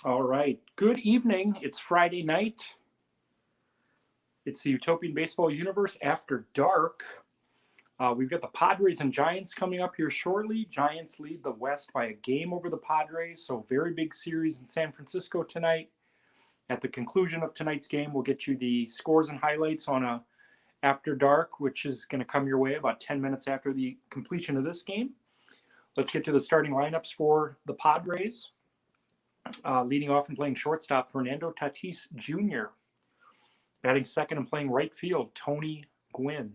All right. Good evening. It's Friday night. It's the Utopian Baseball Universe After Dark. We've got the Padres and Giants coming up here shortly. Giants lead the West by a game over the Padres, so very big series in San Francisco tonight. At the conclusion of tonight's game, we'll get you the scores and highlights on a After Dark, which is going to come your way about 10 minutes after the completion of this game. Let's get to the starting lineups for the Padres. Leading off and playing shortstop, Fernando Tatis Jr. Batting second and playing right field, Tony Gwynn.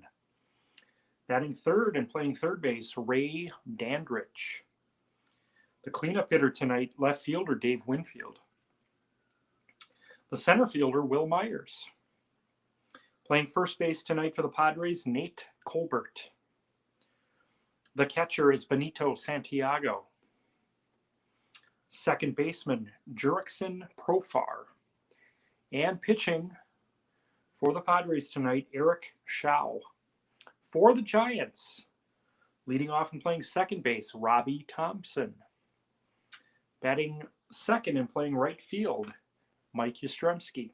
Batting third and playing third base, Ray Dandridge. The cleanup hitter tonight, left fielder Dave Winfield. The center fielder, Will Myers. Playing first base tonight for the Padres, Nate Colbert. The catcher is Benito Santiago. Second baseman, Jurickson Profar. And pitching for the Padres tonight, Eric Shao. For the Giants, leading off and playing second base, Robbie Thompson. Batting second and playing right field, Mike Yastrzemski.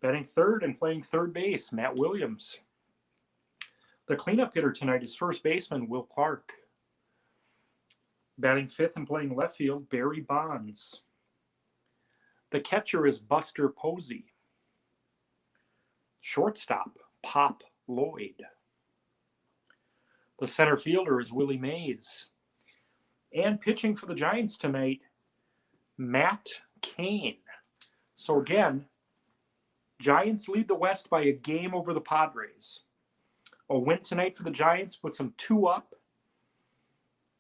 Batting third and playing third base, Matt Williams. The cleanup hitter tonight is first baseman, Will Clark. Batting fifth and playing left field, Barry Bonds. The catcher is Buster Posey. Shortstop, Pop Lloyd. The center fielder is Willie Mays. And pitching for the Giants tonight, Matt Cain. So again, Giants lead the West by a game over the Padres. A win tonight for the Giants puts them 2 up.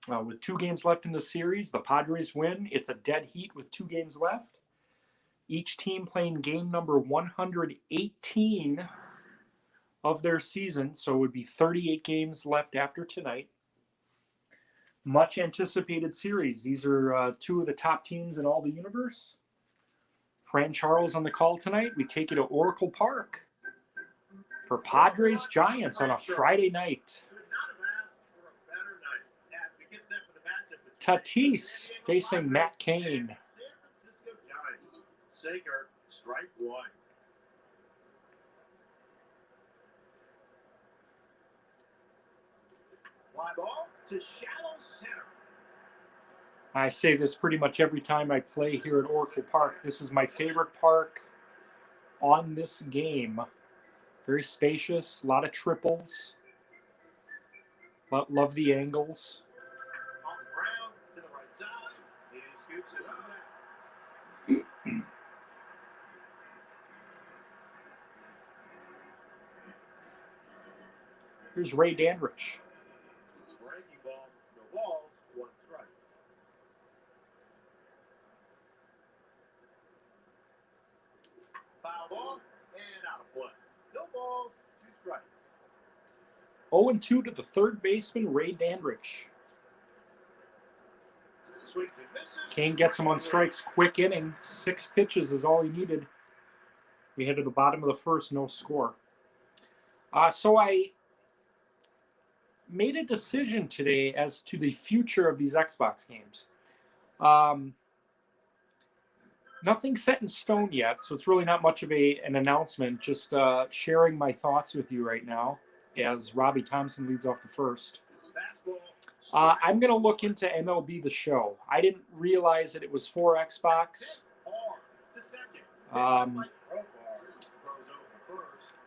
With 2 games left in the series, the Padres win. It's a dead heat with 2 games left. Each team playing game number 118 of their season, so it would be 38 games left after tonight. Much anticipated series. These are 2 of the top teams in all the universe. Fran Charles on the call tonight. We take you to Oracle Park for Padres Giants on a Friday night. Tatis facing Matt Cain. Sager, strike 1. Fly ball to shallow center. I say this pretty much every time I play here at Oracle Park. This is my favorite park on this game. Very spacious, a lot of triples. Love the angles. On the ground to the right side. He scoops it up. Here's Ray Dandridge. Breaking ball, no balls, 1 strike. Foul ball and out of play. No balls, 2 strikes. 0-2 to the third baseman, Ray Dandridge. Swings and misses. Cain gets him on strikes. Quick inning. 6 pitches is all he needed. We head to the bottom of the first, no score. So I made a decision today as to the future of these Xbox games. Nothing set in stone yet, so it's really not much of an announcement. Just sharing my thoughts with you right now as Robbie Thompson leads off the first. I'm going to look into MLB The Show. I didn't realize that it was for Xbox.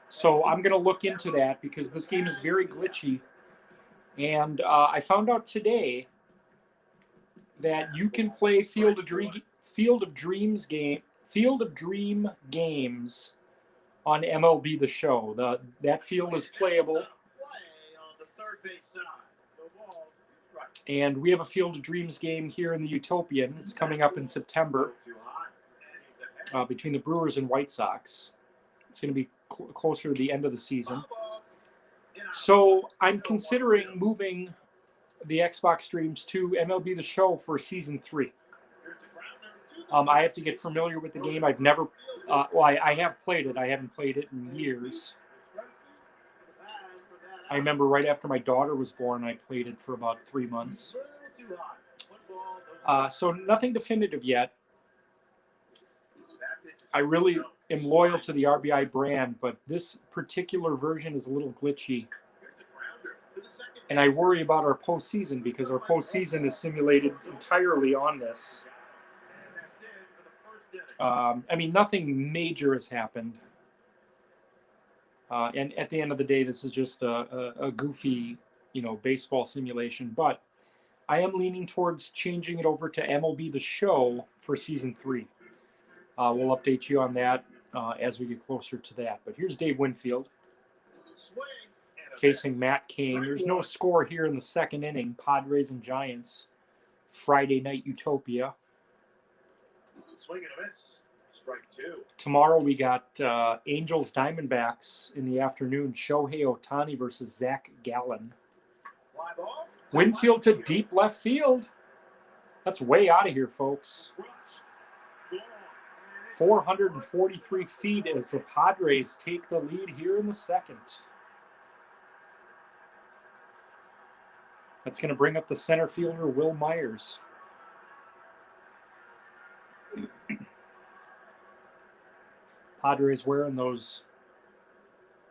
So I'm going to look into that because this game is very glitchy. And I found out today that you can play Field of Dream games on MLB The Show. That field is playable. And we have a Field of Dreams game here in the Utopian. It's coming up in September between the Brewers and White Sox. It's going to be closer to the end of the season. So I'm considering moving the Xbox streams to MLB The Show for Season 3. I have to get familiar with the game. I've never, I have played it. I haven't played it in years. I remember right after my daughter was born, I played it for about 3 months. So nothing definitive yet. I really am loyal to the RBI brand, but this particular version is a little glitchy. And I worry about our postseason because our postseason is simulated entirely on this. I mean, nothing major has happened. And at the end of the day, this is just a goofy, baseball simulation. But I am leaning towards changing it over to MLB The Show for Season 3. We'll update you on that as we get closer to that. But here's Dave Winfield facing Matt Cain. There's no score here in the second inning. Padres and Giants, Friday night utopia. Swing and a miss. Strike two. Tomorrow we got Angels Diamondbacks in the afternoon. Shohei Ohtani versus Zach Gallen. Fly ball. Winfield to deep left field. That's way out of here, folks. 443 feet as the Padres take the lead here in the second. That's going to bring up the center fielder, Will Myers. Padres wearing those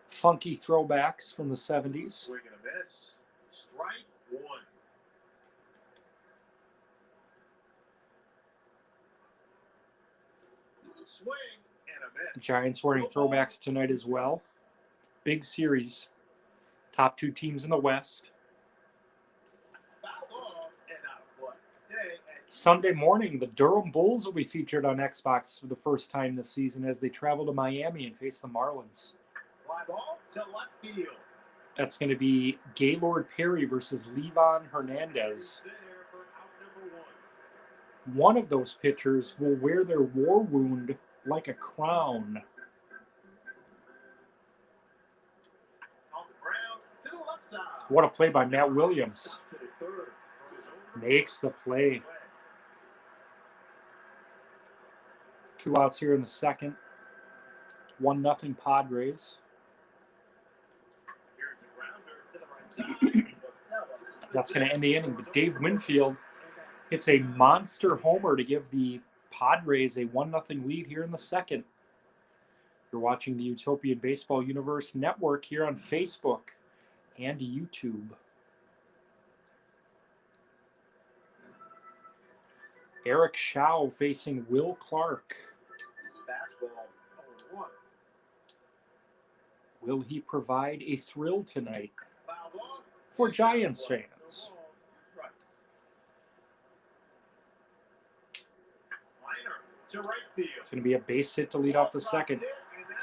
funky throwbacks from the 70s. Swing and a miss. Strike one. Swing and a miss. Giants wearing throwbacks tonight as well. Big series. Top two teams in the West. Sunday morning, the Durham Bulls will be featured on Xbox for the first time this season as they travel to Miami and face the Marlins. Fly ball to left field. That's going to be Gaylord Perry versus Levon Hernandez. One of those pitchers will wear their war wound like a crown. On the ground to the left side. What a play by Matt Williams. Makes the play. 2 outs here in the second. 1-0 Padres. That's going to end the inning. But Dave Winfield hits a monster homer to give the Padres a 1-0 lead here in the second. You're watching the Utopian Baseball Universe Network here on Facebook and YouTube. Eric Shao facing Will Clark. Fastball 0-1. Will he provide a thrill tonight for Giants fans? It's going to be a base hit to lead off the second.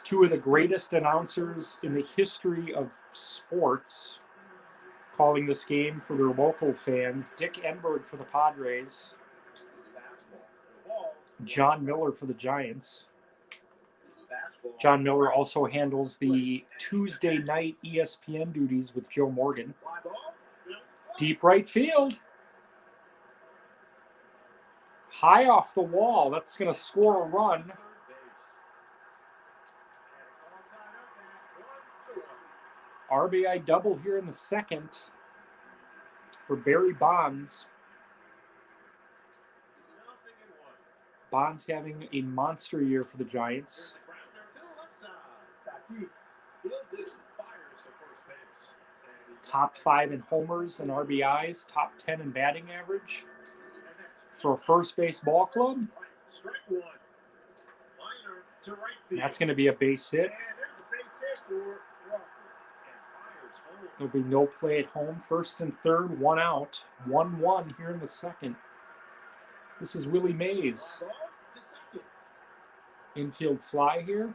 Two of the greatest announcers in the history of sports calling this game for their local fans. Dick Enberg for the Padres. John Miller for the Giants. John Miller also handles the Tuesday night ESPN duties with Joe Morgan. Deep right field. High off the wall. That's going to score a run. RBI double here in the second for Barry Bonds. Bonds having a monster year for the Giants. Top 5 in homers and RBIs, top 10 in batting average for a first base ball club. That's going to be a base hit. There'll be no play at home. First and third, 1 out. 1-1 here in the second. This is Willie Mays. Infield fly here.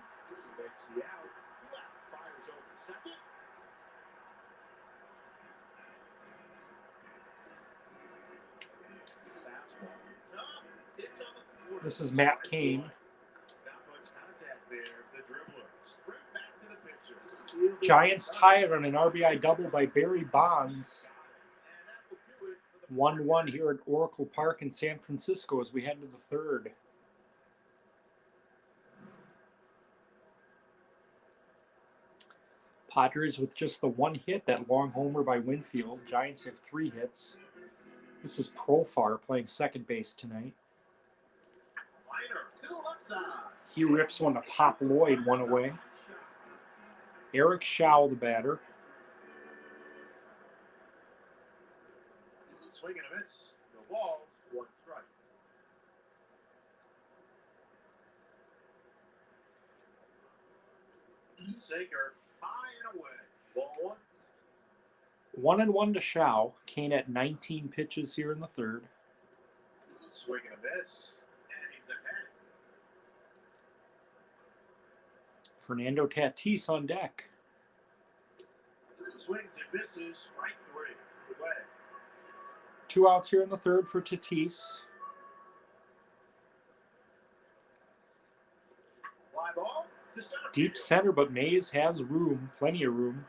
This is Matt Cain. Giants tie it on an RBI double by Barry Bonds. 1-1 here at Oracle Park in San Francisco as we head into the third. Padres with just the 1 hit, that long homer by Winfield. Giants have 3 hits. This is Profar playing second base tonight. He rips one to Pop Lloyd, one away. Eric Schau, the batter. Swing and a miss. No balls. One strike. Saker high and away. Ball one. 1-1 to Schau. Kane at 19 pitches here in the third. Swing and a miss. And he's ahead. Fernando Tatis on deck. Swings and misses. Strike three. Away. 2 outs here in the third for Tatis. Fly ball to center Deep field. center, but Mays has room, plenty of room.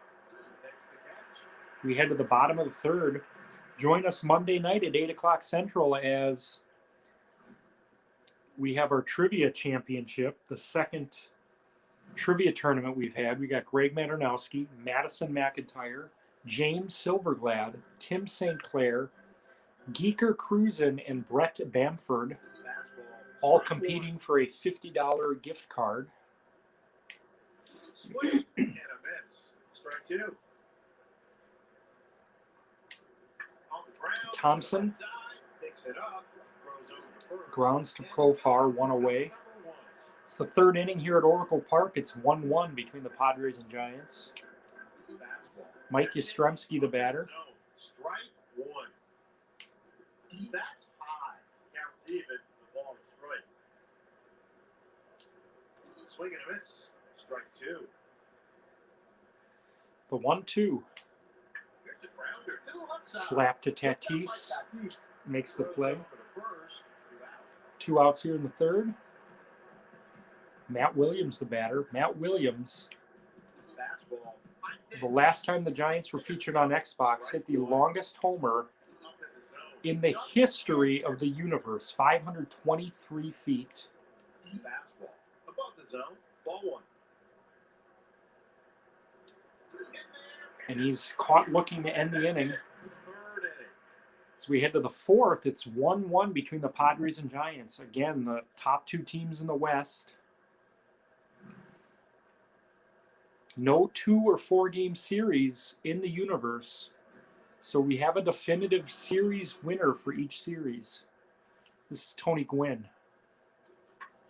Makes the catch. We head to the bottom of the third. Join us Monday night at 8 o'clock Central as we have our trivia championship, the second trivia tournament we've had. We got Greg Maternowski, Madison McIntyre, James Silverglad, Tim St. Clair, Geeker Cruzen, and Brett Bamford, Fastball. all Strike competing for a $50 gift card. one. Swing and a miss. Strike two. On the ground. Thompson. Right side, picks it up. Throws over to first. Grounds to Profar, one away. Number one. It's the third inning here at Oracle Park. It's 1-1 between the Padres and Giants. Fastball. Mike Yastrzemski, the batter. Zone. Strike one. That's high. Counts even. The ball is straight. Swing and a miss. Strike two. The 1-2. Here's a grounder to the left side. Slap to Tatis. Makes the play. 2 outs here in the third. Matt Williams, the batter. Matt Williams, Fastball. the last time the Giants were featured on Xbox, hit the longest homer in the history of the universe, 523 feet. Fastball. Above the zone. Ball one. And he's caught looking to end the inning. Third inning. As we head to the fourth, it's 1-1 between the Padres and Giants. Again, the top two teams in the West. No 2 or 4 game series in the universe. So we have a definitive series winner for each series. This is Tony Gwynn.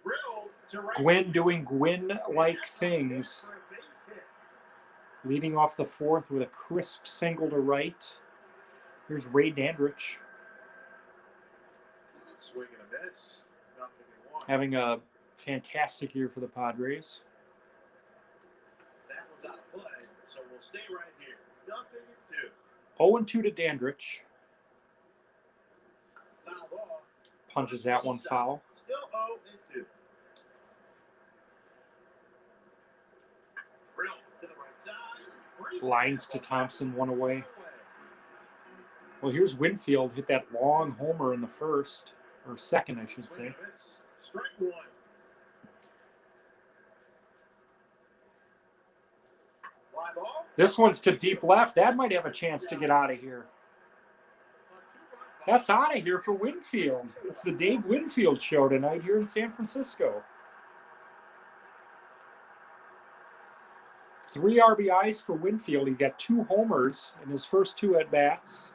Drilled to right. Gwynn doing Gwynn-like things. For a base hit. Leading off the fourth with a crisp single to right. Here's Ray Dandridge Swing and a miss. Nothing in one. having a fantastic year for the Padres. That one's out of play, so we'll stay right here. Nothing in 2. 0-2 to Dandridge. Foul ball. Punches that one foul. Still 0 and 2. Drilled to the right side. Lines to Thompson, one away. Well, here's Winfield, hit that long homer in the first, or second, I should say. Strike one. Fly ball. This one's to deep left. That might have a chance to get out of here. That's out of here for Winfield. It's the Dave Winfield show tonight here in San Francisco. 3 RBIs for Winfield. He's got 2 homers in his first 2 at-bats.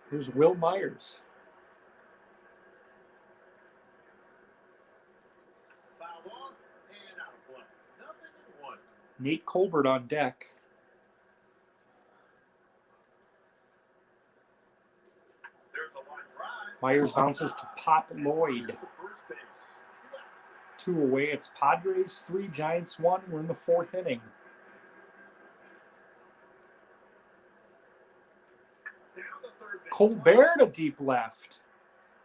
Here's Will Myers. Foul ball and out of play. Nothing in 1. Nate Colbert on deck. There's a line drive. Myers bounces to Pop Lloyd. First base. 2 away. It's Padres 3, Giants 1. We're in the 4th inning. Down the third base. Colbert to deep left.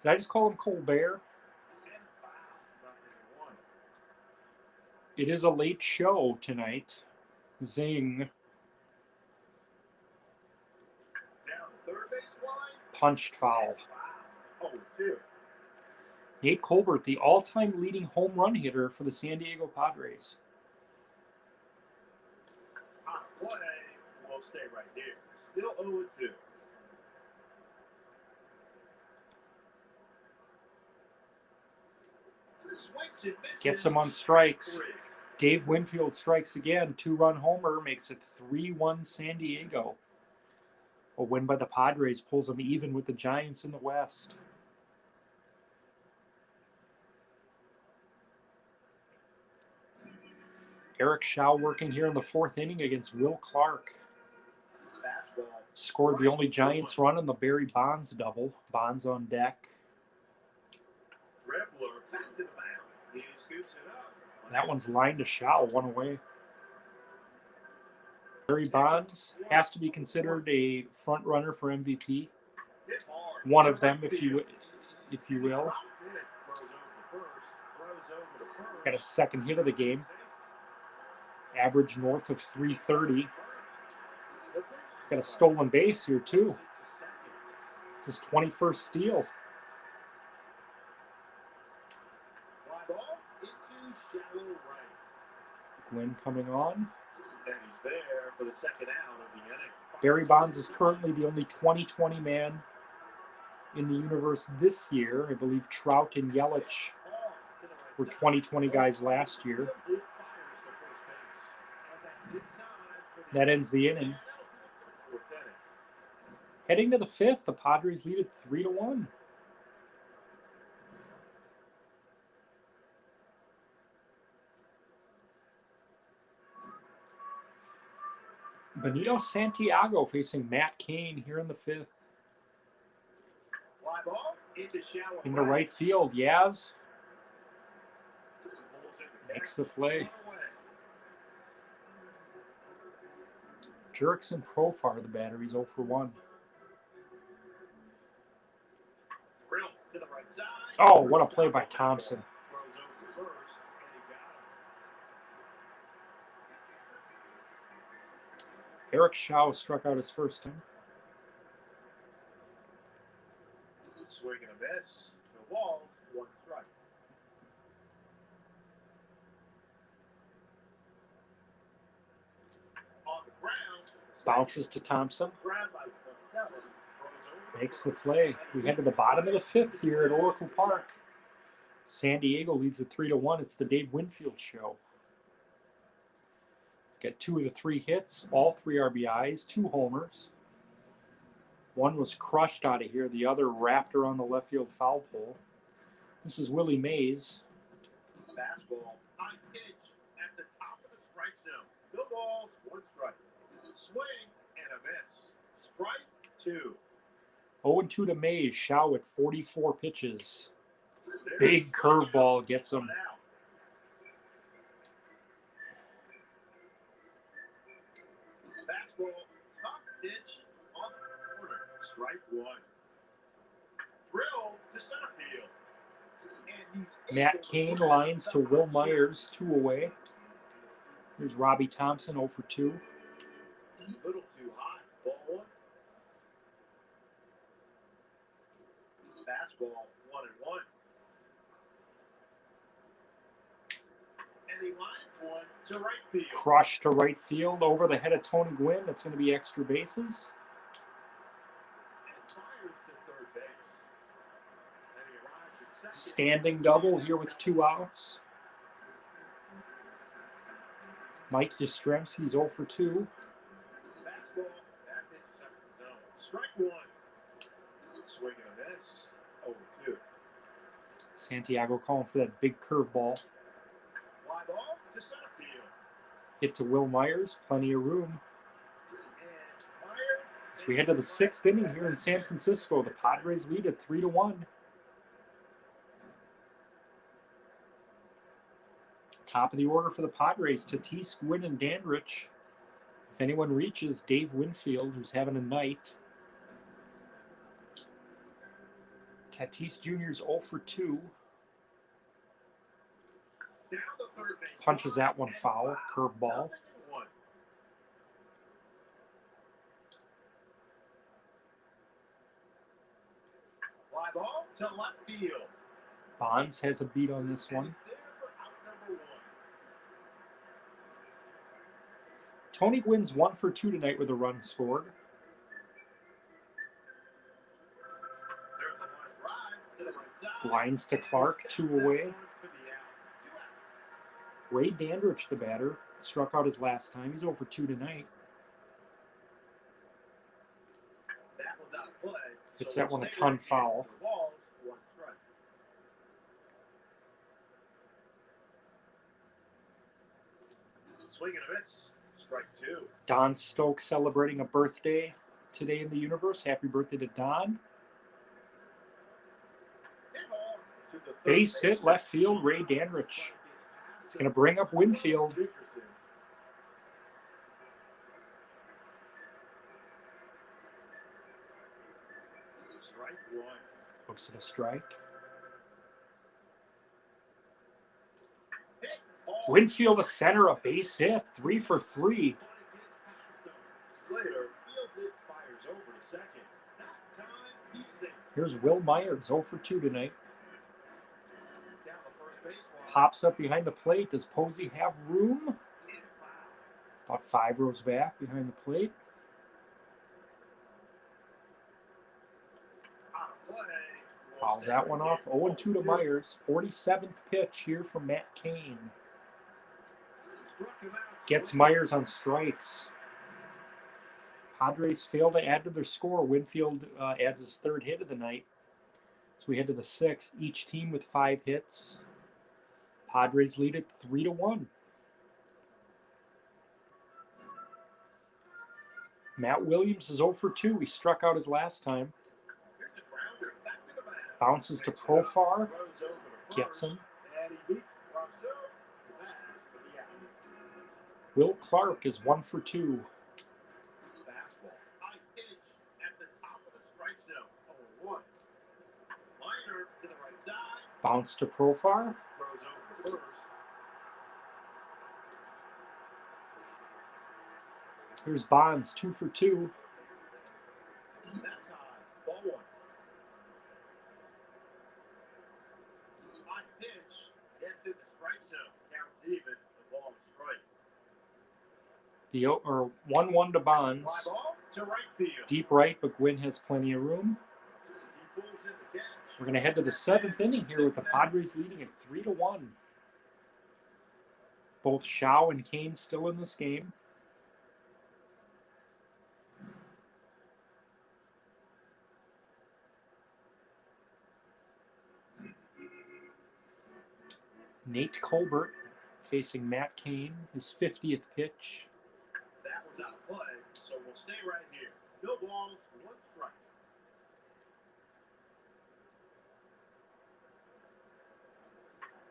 Did I just call him Colbert? And foul. Nothing in 1. It is a late show tonight. Zing. Down the third base line. Punched foul. Wow. 0-2. Nate Colbert, the all-time leading home run hitter for the San Diego Padres. On play. We'll stay right here. Still 0-2. Swings and misses. Gets him on strikes. 3. Dave Winfield strikes again. 2-run homer makes it 3-1 San Diego. A win by the Padres pulls them even with the Giants in the West. Eric Shaw working here in the 4th inning against Will Clark. Fastball. Scored the only Giants run on the Barry Bonds double. Bonds on deck. Dribbler back to the mound. He scoops it up. That one's lined to Shaw, 1 away. Barry Bonds has to be considered a front runner for MVP. Hit hard. One of them, if you will. Got a second hit of the game. Average north of 330. Got a stolen base here too. It's his 21st steal. Gwynn coming on. And he's there for the second out of the inning. Barry Bonds is currently the only 2020 man in the universe this year. I believe Trout and Yelich were 2020 guys last year. That ends the inning. Heading to the 5th, the Padres lead it 3-1. Benito Santiago facing Matt Cain here in the 5th. Into right field, Yaz makes the play. Jerks and Profar, the batteries 0 for 1. Oh, what a play by Thompson. Eric Shaw struck out his first time. Swing and a miss. No balls, 1 strike. On the ground. Bounces to Thompson. Grabbed by Costello. Makes the play. We head to the bottom of the 5th here at Oracle Park. San Diego leads it 3-1. It's the Dave Winfield show. Got 2 of the 3 hits, all 3 RBIs, 2 homers. One was crushed out of here. The other wrapped around the left field foul pole. This is Willie Mays. Fastball, high pitch at the top of the strike zone. No balls, 1 strike. Swing and a miss. Strike 2. 0-2 to Mays. Shaw at 44 pitches. Big curveball gets him. Fastball, top pitch on the corner. Strike 1. Drill to center field. And he's Matt Cain lines to Will Myers, 2 away. Here's Robbie Thompson, 0 for 2. Little too high. Ball 1. Fastball, 1-1. And he lines 1 to right field. Crush to right field over the head of Tony Gwynn. That's going to be extra bases. And fires to third base. And he arrives at second. Standing double here with 2 outs. Mike Yastrzemski's 0 for 2. Fastball, that pitch is up the zone. Strike 1. Swing and a miss. 0-2. Santiago calling for that big curveball. Fly ball to center field. Hit to Will Myers, plenty of room. And Myers. As we head to the 6th inning here in San Francisco, the Padres lead at 3-1. Top of the order for the Padres, Tatis, Gwynn, and Dandridge. If anyone reaches, Dave Winfield, who's having a night. Tatis Jr.'s 0 for 2. Down the third base. Punches that one foul, curveball. Fly ball to left field. Bonds has a beat on this And one. it's there for out number 1. Tony Gwynn's 1 for 2 tonight with a run scored. There's a line drive to the right side. Lines to Clark, 2 away. For the Ray Dandridge, the batter, struck out his last time. He's over 2 tonight. That was out of play. Hits So that we'll one a stay ton right foul. here. Balls, 1 strike. Swing and a miss. Strike 2. Don Stokes celebrating a birthday today in the universe. Happy birthday to Don. Hit ball to the third Base hit baseman. left field, Ray Dandridge. It's going to bring up Winfield. Strike 1. Looks at a strike. Hit ball. Winfield a center, a base hit. 3 for 3. Slater fields it, fires over to second. That time he's safe. Here's Will Myers, 0 for 2 tonight. Down the first baseline. Pops up behind the plate. Does Posey have room? And foul. About 5 rows back behind the plate. Out of play. Fouls that one off. 0 2 to Myers. 47th pitch here from Matt Cain. Struck him out. Gets Myers on strikes. Padres fail to add to their score. Winfield adds his 3rd hit of the night. So we head to the 6th. Each team with 5 hits. Padres lead it 3-1. Matt Williams is 0 for 2. He struck out his last time. Here's a grounder. Back to the mound. Bounces to Profar. Throws over to Gets first, him. And he beats Rousseau. Back for the out. Will Clark is 1 for 2. Fastball. High pitch at the top of the strike zone. 0-1. Liner to the right side. Bounce to Profar. Throws over to first. Here's Bonds, 2 for 2. That's high. Ball 1. High pitch. Gets in the strike zone. Counts even. The ball is strike. The 1-1 to Bonds. Fly ball to right field. Deep right, but Gwynn has plenty of room. He pulls in the catch. We're going to head to the 7th inning here with the Padres leading at 3-1. Both Shaw and Kane still in this game. Nate Colbert facing Matt Cain, his 50th pitch. That was out of play, so we'll stay right here. No balls, 1 strike.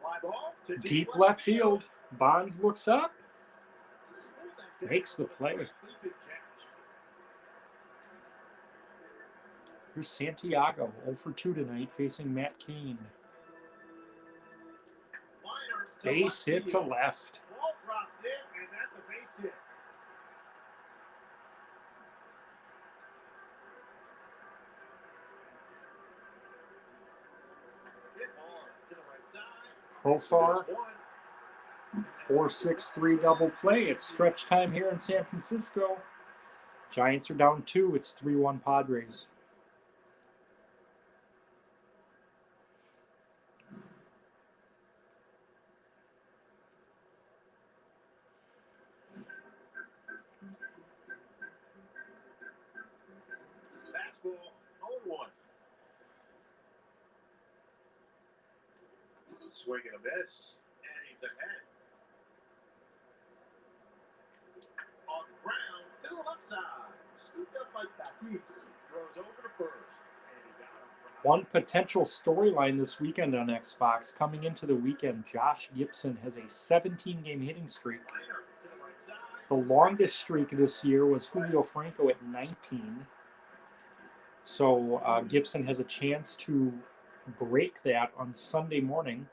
Fly ball to Deep left field. Bonds looks up. Makes the play. Here's Santiago, 0 for 2 tonight, facing Matt Cain. Base hit to left. Ball drops in, and that's a base hit. Hit ball to the right side. Profar, There's 1. 4-6-3 double play. It's stretch time here in San Francisco. Giants are down 2. It's 3-1 Padres. Fastball, 0-1. Swing and a miss, and he's ahead. On the ground, to the left side. Scooped up by Tatis. Throws over to first, and he got him. One potential storyline this weekend on Xbox. Coming into the weekend, Josh Gibson has a 17-game hitting streak. Liner to the right side. The longest streak this year was Julio Franco at 19. So Gibson has a chance to break that on Sunday morning.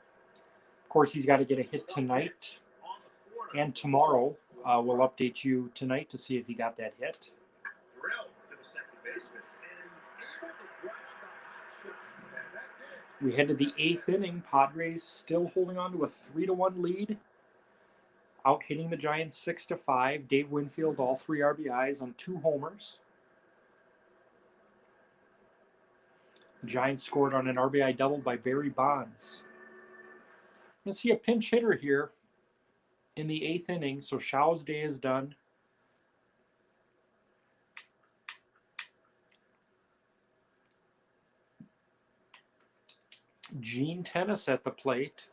Of course, he's got to get a hit tonight On the corner. and tomorrow. We'll update you tonight to see if he got that hit. Drill to the second baseman, and he's able to drive the high shot. And that's it. We head to the 8th inning. Padres still holding on to a 3-1 lead. Out hitting the Giants 6-5. Dave Winfield, all 3 RBIs on 2 homers. The Giants scored on an RBI double by Barry Bonds. Let's see a pinch hitter here. in the 8th inning, so Shao's day is done. Gene Tennis at the plate.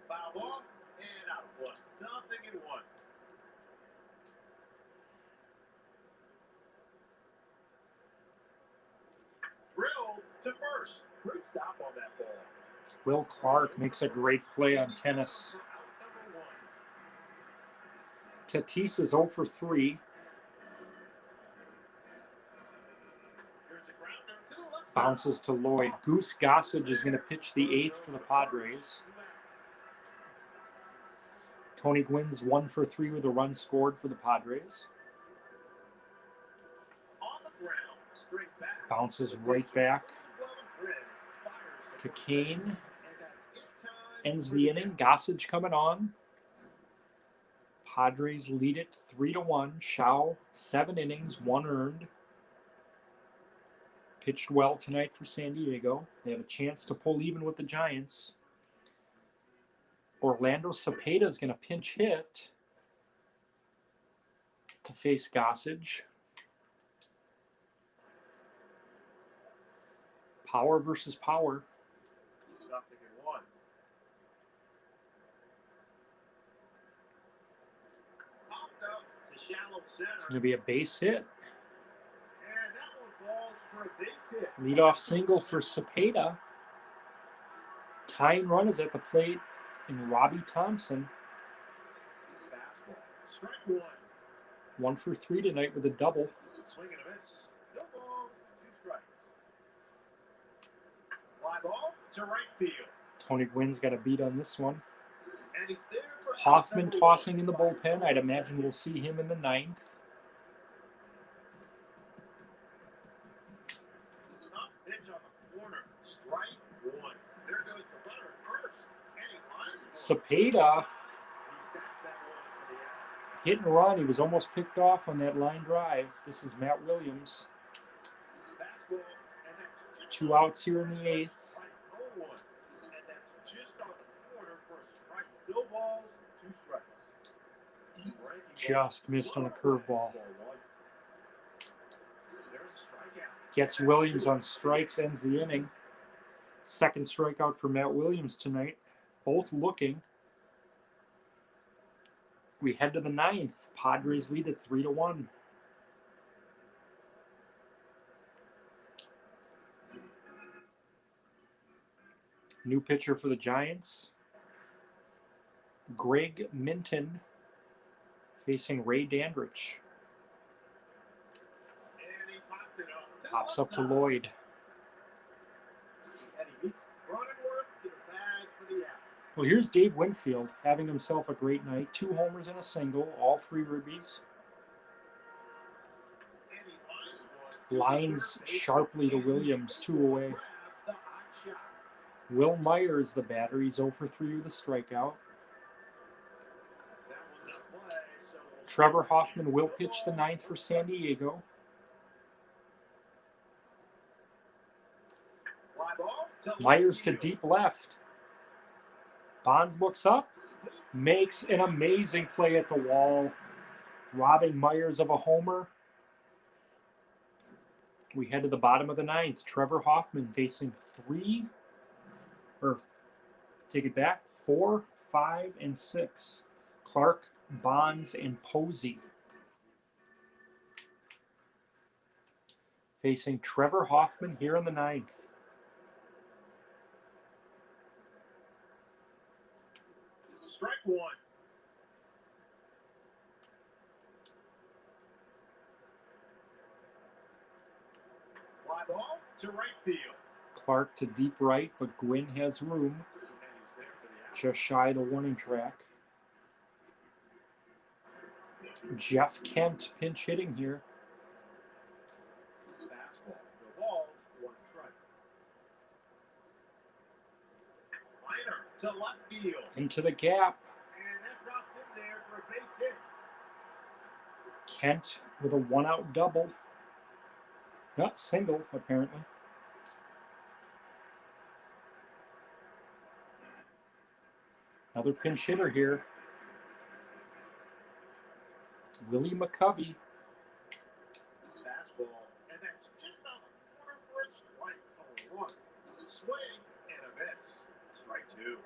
Foul off and out of one. 0-1. Drilled to first. Great stop on that ball. Will Clark makes a great play on Tennis. Out number 1. Tatis is 0 for 3. Here's the grounder to the left side. Bounces to Lloyd. Goose Gossage is going to pitch the 8th for the Padres. Tony Gwynn's 1 for 3 with a run scored for the Padres. On the ground, straight back. Bounces right back to Kane. Ends the inning. Gossage coming on. Padres lead it 3-1. Shao, 7 innings, 1 earned. Pitched well tonight for San Diego. They have a chance to pull even with the Giants. Orlando Cepeda is going to pinch hit to face Gossage. Power versus power. 0-1. Popped up to shallow center. It's going to be a base hit. And that one falls for a base hit. Leadoff single for Cepeda. Tying run is at the plate in Robbie Thompson. Fastball. Strike 1. 1 for 3 tonight with a double. Swing and a miss. No balls, 2 strikes. Fly ball to right field. Tony Gwynn's got a beat on this one. And he's there for Hoffman number tossing 1. in the bullpen. I'd imagine we'll see him in the 9th. Up pitch on the corner. Strike 1. There goes the runner first. And he lines one. Cepeda He snapped that one for the out. hit and run. He was almost picked off on that line drive. This is Matt Williams. Fastball, and that's just 2 outs here in the 8th. strike 0-1. And that's just on the corner for a strike. No balls, 2 strikes. Breaking ball. Just missed on a curveball. Ball 1. There's a strikeout. Gets Williams on strikes, ends the inning. Second strikeout for Matt Williams tonight. Both looking. We head to the 9th. Padres lead at 3-1. New pitcher for the Giants. Greg Minton facing Ray Dandridge. And he popped it up. Pops up to Lloyd. And he beats Cronenworth to the bag for the out. Well, here's Dave Winfield having himself a great night. 2 homers and a single, all 3 ribbies. And he Lines sharply to Williams, 2 away. The hot shot. Will Myers, the batter, he's 0 for 3 with a strikeout. That was a play, so Trevor Hoffman will pitch the 9th for San Diego. fly ball to Myers to deep left. Bonds looks up, makes an amazing play at the wall, robbing Myers of a homer. We head to the bottom of the 9th. Trevor Hoffman facing 4, 5, and 6. Clark, Bonds, and Posey. Facing Trevor Hoffman here in the 9th. strike 1. Fly ball to right field. Clark to deep right, but Gwynn has room. And he's there for the out. Just shy of the warning track. Jeff Kent pinch hitting here. Fastball. The balls, 1 strike. Liner to left field. Into the gap. And that drops in there for a base hit. Kent with a 1-out double. Not single, apparently. Another pinch hitter here. Willie McCovey. Fastball, and that's just on the corner for a strike. 0-1. Swing and a miss. Strike 2.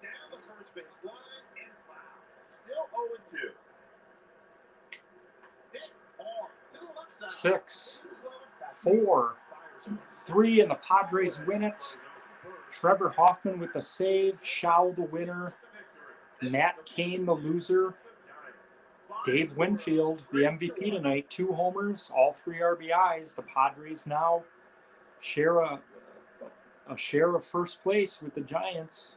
Down the first base line and foul. Still 0-2. Hit hard to the left side. 6, 4, 3, and the Padres win it. Trevor Hoffman with the save. Schau the winner. Matt Cain the loser. Dave Winfield, the MVP tonight, 2 homers, all 3 RBIs. The Padres now share a share of first place with the Giants.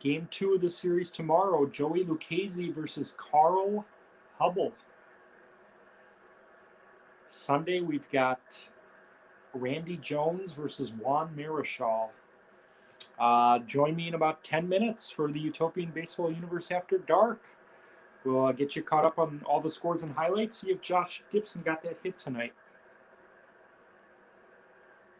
Game 2 of the series tomorrow, Joey Lucchesi versus Carl Hubble. Sunday, we've got Randy Jones versus Juan Marichal. Join me in about 10 minutes for the Utopian Baseball Universe After Dark. We'll get you caught up on all the scores and highlights. See if Josh Gibson got that hit tonight.